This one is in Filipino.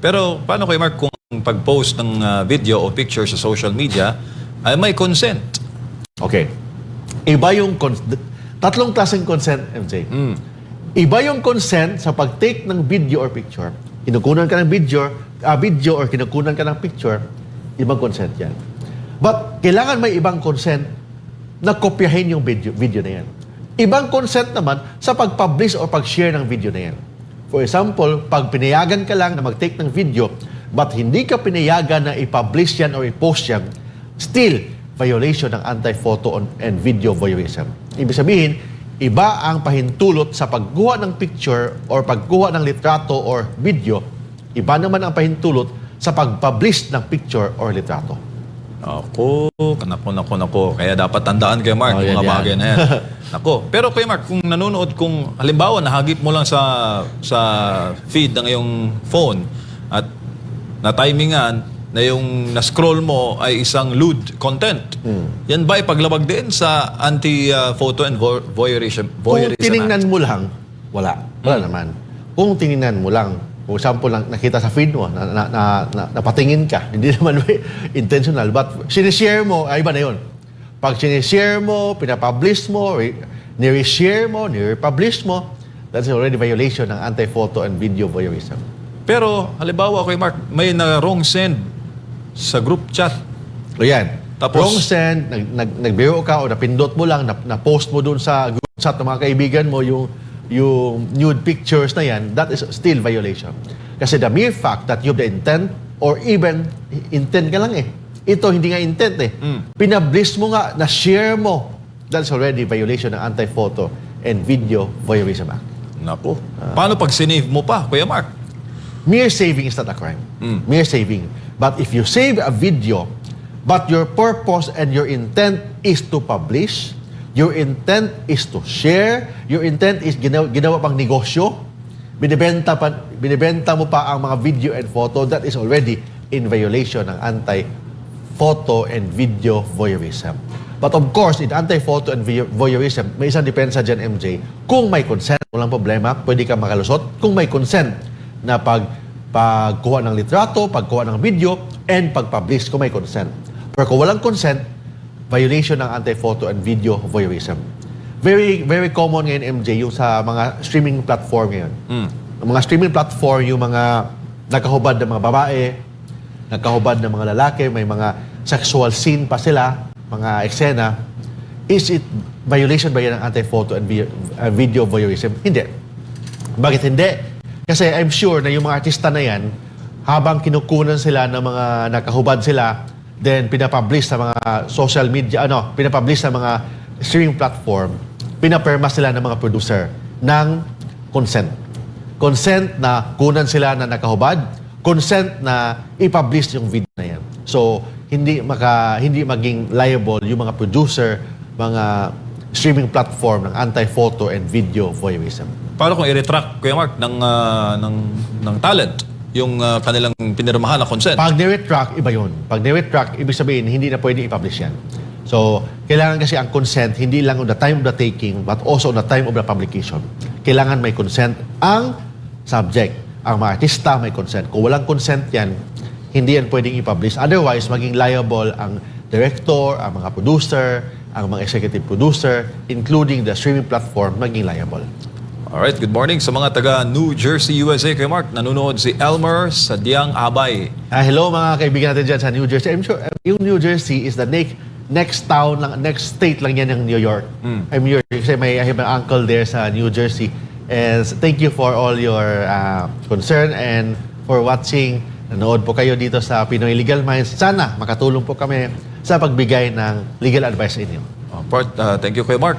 Pero paano kay Mark kung pag-post ng video o picture sa social media ay may consent? Okay. Iba yung tatlong klaseng consent, MJ. Iba yung consent sa pag-take ng video or picture. Kinukunan ka ng video or kinukunan ka ng picture, ibang consent yan. But kailangan may ibang consent na kopyahin yung video na yan. Ibang consent naman sa pag-publish o pag-share ng video na yan. For example, pag pinayagan ka lang na mag-take ng video, but hindi ka pinayagan na i-publish yan or i-post yan, still, violation ng anti-photo and video voyeurism. Ibig sabihin, iba ang pahintulot sa pagkuha ng picture or pagkuha ng litrato or video, iba naman ang pahintulot sa pag-publish ng picture or litrato. Nako. Kaya dapat tandaan kay Mark mga bagay na yan. Nako. Pero kay Mark, kung nanonood, kung halimbawa nahagip mo lang sa feed ng iyong phone at na-timingan na yung na-scroll mo ay isang lewd content. Yan ba ipaglabag din sa anti-photo and voyeurism? Kung tiningnan mo lang, wala. Wala naman. Kung tiningnan mo lang, for example, nakita sa feed mo, napatingin ka, hindi naman intentional, but sinishare mo, ay iba na yun. Pag sinishare mo, pinapublish mo, nire-share mo, nire-publish mo, that's already violation ng anti-photo and video voyeurism. Pero, halimbawa kay Mark, may na-wrong send sa group chat. So yan. Tapos, wrong send, nagbiro ka o napindot mo lang, na-post mo dun sa group chat ng mga kaibigan mo yung nude pictures na yan, that is still violation. Kasi the mere fact that you have the intent or even intent ka lang eh. Ito hindi nga intent eh. Pinablish mo nga, na-share mo, that's already violation ng anti-photo and video voyeurism act. Naku. Paano pag sinave mo pa, Kuya Mark? Mere saving is not a crime. Mere saving. But if you save a video, but your purpose and your intent is to publish, your intent is to share, your intent is ginawa pang negosyo, binibenta mo pa ang mga video and photo, that is already in violation ng anti-photo and video voyeurism. But of course, in anti-photo and voyeurism, may isang depensa dyan, MJ. Kung may consent, walang problema, pwede ka makalusot. Kung may consent na pagkuha ng litrato, pagkuha ng video, and pag-publish kung may consent. Pero kung walang consent, violation ng anti-photo and video voyeurism. Very, very common ngayon, MJ, yung sa mga streaming platform ngayon. Mga streaming platform, yung mga nakahubad ng mga babae, nakahubad ng mga lalaki, may mga sexual scene pa sila, mga eksena. Is it violation ba yan ng anti-photo and video voyeurism? Hindi. Bakit hindi? Kasi I'm sure na yung mga artista na yan, habang kinukunan sila ng mga nakahubad sila, then pinapublish sa mga social media, pinapublish sa mga streaming platform, pinaperma sila ng mga producer ng consent. Consent na kunan sila na nakahubad, consent na i-publish yung video na yan. So, hindi maging liable yung mga producer, mga streaming platform ng anti-photo and video voyeurism. Paano kung i-retract, Kuya Mark, ng talent yung kanilang pinirmahan na consent? Pag ni-retract, iba yun. Pag ni-retract, ibig sabihin, hindi na pwede i-publish yan. So, kailangan kasi ang consent, hindi lang on the time of the taking, but also on the time of the publication. Kailangan may consent ang subject. Ang mga artista may consent. Kung walang consent yan, hindi yan pwedeng i-publish. Otherwise, maging liable ang director, ang mga producer, ang mga executive producer, including the streaming platform, maging liable. Alright, good morning sa mga taga New Jersey, USA. Kay Mark, nanonood si Elmer Sadyang Abay. Hello mga kaibigan natin dyan sa New Jersey. I'm sure yung New Jersey is the next town, next state lang yan ng New York. I'm New York kasi I have an uncle there sa New Jersey. And thank you for all your concern and for watching. Nanood po kayo dito sa Pinoy Legal Minds. Sana makatulong po kami sa pagbigay ng legal advice sa inyo. Thank you, Kuya Mark.